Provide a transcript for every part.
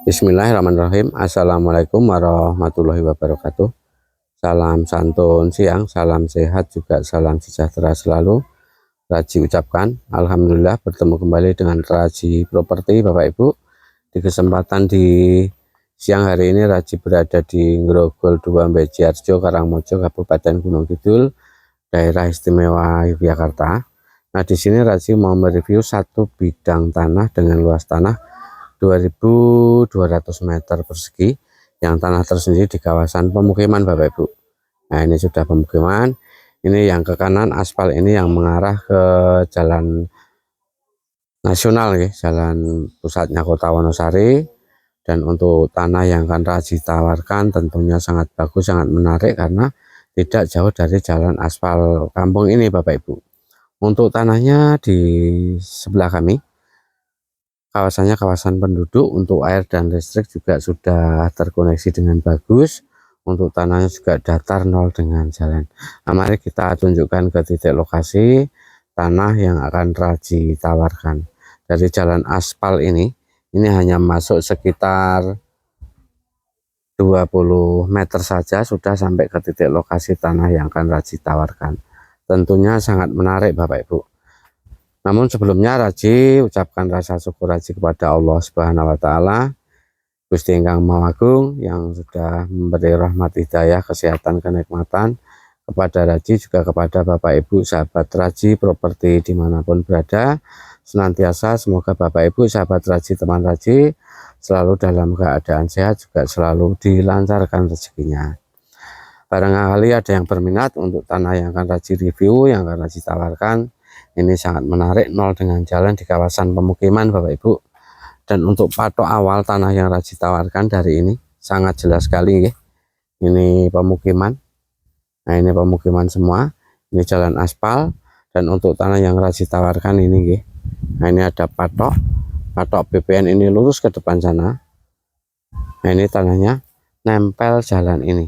Bismillahirrahmanirrahim. Assalamualaikum warahmatullahi wabarakatuh. Salam santun siang, salam sehat, juga salam sejahtera selalu. Raji ucapkan alhamdulillah bertemu kembali dengan Raji Properti Bapak Ibu. Di kesempatan di siang hari ini Raji berada di Grogol 2 Bejiarjo, Karangmojo, Kabupaten Gunung Kidul, Daerah Istimewa Yogyakarta. Nah, di sini Raji mau mereview satu bidang tanah dengan luas tanah 2.200 meter persegi yang tanah tersendiri di kawasan pemukiman Bapak Ibu. Nah, ini sudah pemukiman. Ini yang ke kanan aspal ini yang mengarah ke jalan nasional ya, jalan pusatnya Kota Wonosari. Dan untuk tanah yang akan Raji tawarkan tentunya sangat bagus, sangat menarik karena tidak jauh dari jalan aspal kampung ini Bapak Ibu. Untuk tanahnya di sebelah kami, kawasannya kawasan penduduk, untuk air dan listrik juga sudah terkoneksi dengan bagus. Untuk tanahnya juga datar nol dengan jalan. Nah, mari kita tunjukkan ke titik lokasi tanah yang akan Raji tawarkan. Dari jalan aspal ini hanya masuk sekitar 20 meter saja sudah sampai ke titik lokasi tanah yang akan Raji tawarkan. Tentunya sangat menarik Bapak Ibu. Namun sebelumnya Raji ucapkan rasa syukur Raji kepada Allah Subhanahu wa taala, Gusti Ingkang Maha Agung yang sudah memberi rahmat hidayah, kesehatan, kenikmatan kepada Raji, juga kepada Bapak Ibu sahabat Raji Properti dimanapun berada. Senantiasa semoga Bapak Ibu sahabat Raji, teman Raji selalu dalam keadaan sehat, juga selalu dilancarkan rezekinya. Barangkali ada yang berminat untuk tanah yang akan Raji review, yang akan Raji tawarkan, ini sangat menarik, nol dengan jalan di kawasan pemukiman Bapak Ibu. Dan untuk patok awal tanah yang Raji tawarkan dari ini sangat jelas sekali ya. Ini pemukiman. Nah, ini pemukiman semua. Ini jalan aspal. Dan untuk tanah yang Raji tawarkan ini ya. Nah, ini ada patok BPN ini lurus ke depan sana. Nah, ini tanahnya nempel jalan ini.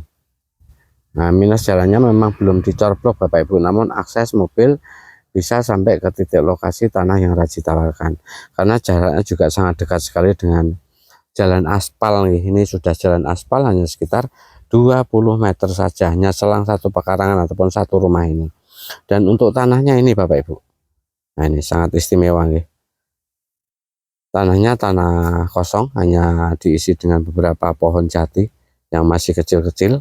Nah, minus jalannya memang belum dicorblok Bapak Ibu, namun akses mobil bisa sampai ke titik lokasi tanah yang Raji tawarkan karena jaraknya juga sangat dekat sekali dengan jalan aspal. Ini sudah jalan aspal hanya sekitar 20 meter saja, hanya selang satu pekarangan ataupun satu rumah ini. Dan untuk tanahnya ini Bapak Ibu, nah ini sangat istimewa nih. Tanahnya tanah kosong, hanya diisi dengan beberapa pohon jati yang masih kecil-kecil.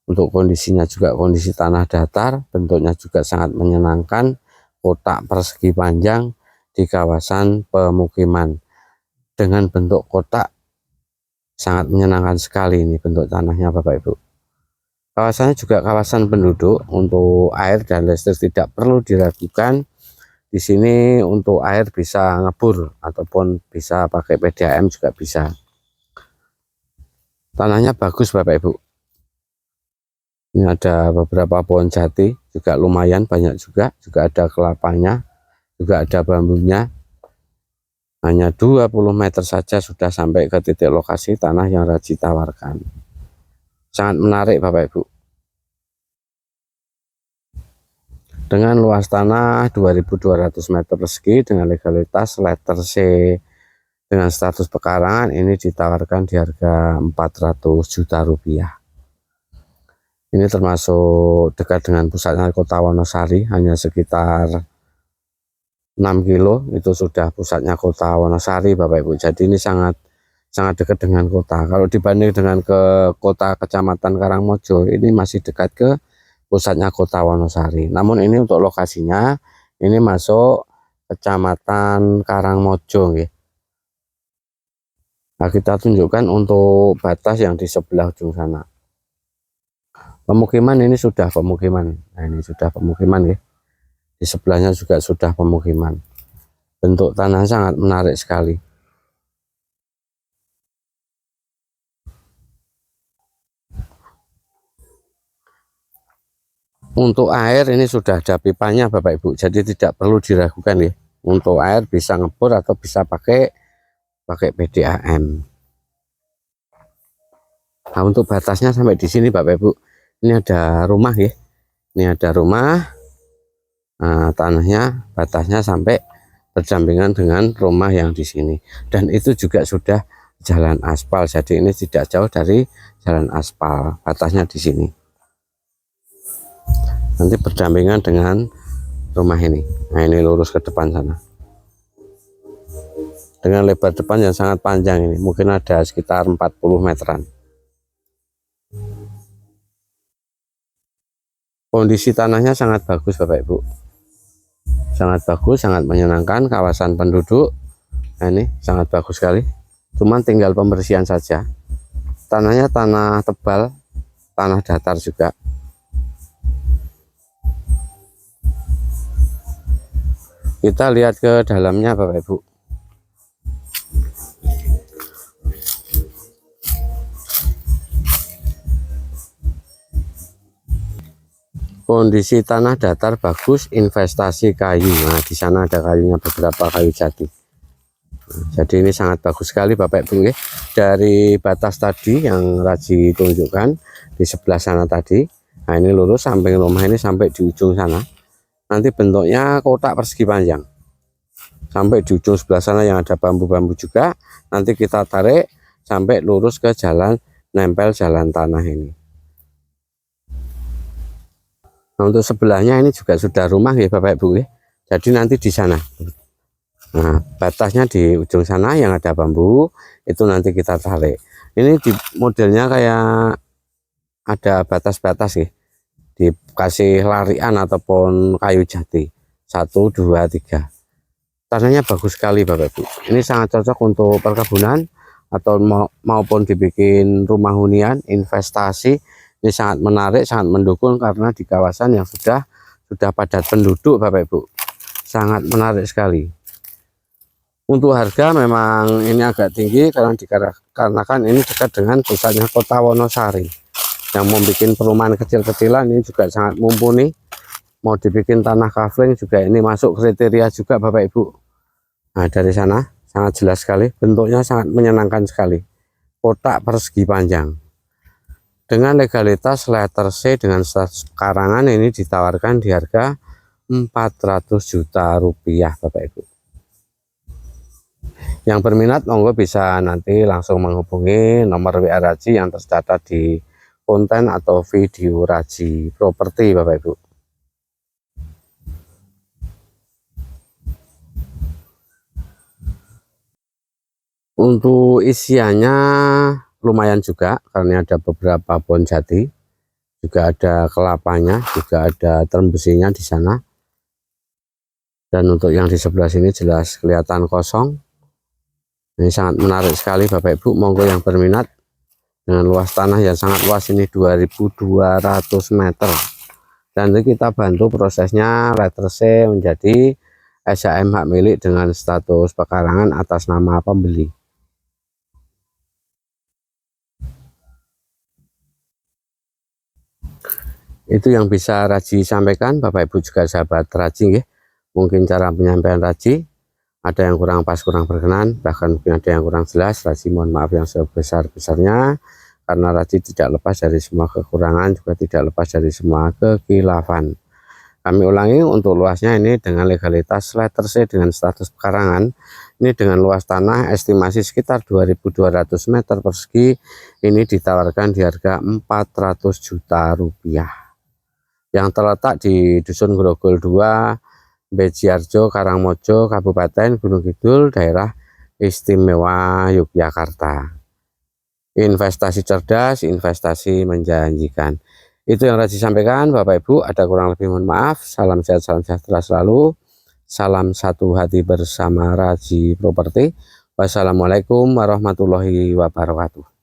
Untuk kondisinya juga kondisi tanah datar, bentuknya juga sangat menyenangkan, kotak persegi panjang di kawasan pemukiman dengan bentuk kotak sangat menyenangkan sekali. Ini bentuk tanahnya Bapak Ibu. Kawasannya juga kawasan penduduk, untuk air dan listrik tidak perlu diragukan. Di sini untuk air bisa ngebor ataupun bisa pakai PDAM juga bisa. Tanahnya bagus Bapak Ibu. Ini ada beberapa pohon jati juga lumayan banyak, juga ada kelapanya, juga ada bambunya. Hanya 20 meter saja sudah sampai ke titik lokasi tanah yang Raji tawarkan. Sangat menarik Bapak Ibu. Dengan luas tanah 2.200 meter persegi dengan legalitas letter C dengan status pekarangan, ini ditawarkan di harga 400 juta rupiah. Ini termasuk dekat dengan pusatnya Kota Wonosari, hanya sekitar 6 kilo itu sudah pusatnya Kota Wonosari Bapak Ibu. Jadi ini sangat dekat dengan kota. Kalau dibanding dengan ke kota Kecamatan Karangmojo, ini masih dekat ke pusatnya Kota Wonosari. Namun ini untuk lokasinya ini masuk Kecamatan Karangmojo ya. Nah, kita tunjukkan untuk batas yang di sebelah ujung sana. Pemukiman ini sudah pemukiman. Nah, ini sudah pemukiman ya. Di sebelahnya juga sudah pemukiman. Bentuk tanah sangat menarik sekali. Untuk air ini sudah ada pipanya Bapak Ibu, jadi tidak perlu diragukan ya. Untuk air bisa ngebor atau bisa pakai PDAM. Nah, untuk batasnya sampai di sini Bapak Ibu. Ini ada rumah ya. Ini ada rumah. tanahnya batasnya sampai berdampingan dengan rumah yang di sini, dan itu juga sudah jalan aspal, jadi ini tidak jauh dari jalan aspal, batasnya di sini nanti berdampingan dengan rumah ini. Nah, ini lurus ke depan sana dengan lebar depan yang sangat panjang, ini mungkin ada sekitar 40 meteran. Kondisi tanahnya sangat bagus Bapak Ibu, sangat bagus, sangat menyenangkan, kawasan penduduk. Nah, ini sangat bagus sekali, cuman tinggal pembersihan saja. Tanahnya tanah tebal, tanah datar juga. Kita lihat ke dalamnya Bapak Ibu. Kondisi tanah datar bagus, investasi kayu. Nah, di sana ada kayunya, beberapa kayu jati. Jadi ini sangat bagus sekali Bapak Ibu. Dari batas tadi yang Raji tunjukkan di sebelah sana tadi, nah ini lurus sampai rumah ini sampai di ujung sana. Nanti bentuknya kotak persegi panjang. Sampai di ujung sebelah sana yang ada bambu-bambu juga. Nanti kita tarik sampai lurus ke jalan, nempel jalan tanah ini. Nah, untuk sebelahnya ini juga sudah rumah ya Bapak Ibu. Jadi nanti di sana. Nah, batasnya di ujung sana yang ada bambu itu nanti kita tarik. Ini di modelnya kayak ada batas-batas ya. Dikasih larian ataupun kayu jati. 1, 2, 3. Tanahnya bagus sekali Bapak Ibu. Ini sangat cocok untuk perkebunan atau maupun dibikin rumah hunian, investasi. Ini sangat menarik, sangat mendukung karena di kawasan yang sudah padat penduduk Bapak Ibu. Sangat menarik sekali. Untuk harga memang ini agak tinggi karena dikarenakan ini dekat dengan pusatnya kota Wonosari. Yang mau bikin perumahan kecil-kecilan ini juga sangat mumpuni. Mau dibikin tanah kafling juga ini masuk kriteria juga Bapak Ibu. Nah, dari sana sangat jelas sekali, bentuknya sangat menyenangkan sekali. Kotak persegi panjang. Dengan legalitas letter C dengan status pekarangan ini ditawarkan di harga 400 juta rupiah Bapak Ibu. Yang berminat monggo bisa nanti langsung menghubungi nomor WA Raji yang tercatat di konten atau video Raji Properti Bapak Ibu. Untuk isiannya lumayan juga karena ada beberapa pohon jati, juga ada kelapanya, juga ada term besinya di sana. Dan untuk yang di sebelah sini jelas kelihatan kosong. Ini sangat menarik sekali Bapak Ibu. Monggo yang berminat, dengan luas tanah yang sangat luas ini 2200 meter. Dan kita bantu prosesnya letter C menjadi SHM hak milik dengan status pekarangan atas nama pembeli. Itu yang bisa Raji sampaikan Bapak Ibu juga sahabat Raji ya. Mungkin cara penyampaian Raji ada yang kurang pas, kurang berkenan, bahkan mungkin ada yang kurang jelas. Raji mohon maaf yang sebesar-besarnya karena Raji tidak lepas dari semua kekurangan, juga tidak lepas dari semua kekhilafan. Kami ulangi, untuk luasnya ini dengan legalitas letter C dengan status pekarangan, ini dengan luas tanah estimasi sekitar 2200 meter persegi, ini ditawarkan di harga 400 juta rupiah. Yang terletak di Dusun Grogol 2, Bejiarjo, Karangmojo, Kabupaten Gunung Kidul, daerah istimewa Yogyakarta. Investasi cerdas, investasi menjanjikan. Itu yang Raji sampaikan Bapak Ibu. Ada kurang lebih mohon maaf. Salam sehat, salam sejahtera selalu. Salam satu hati bersama Raji Properti. Wassalamualaikum warahmatullahi wabarakatuh.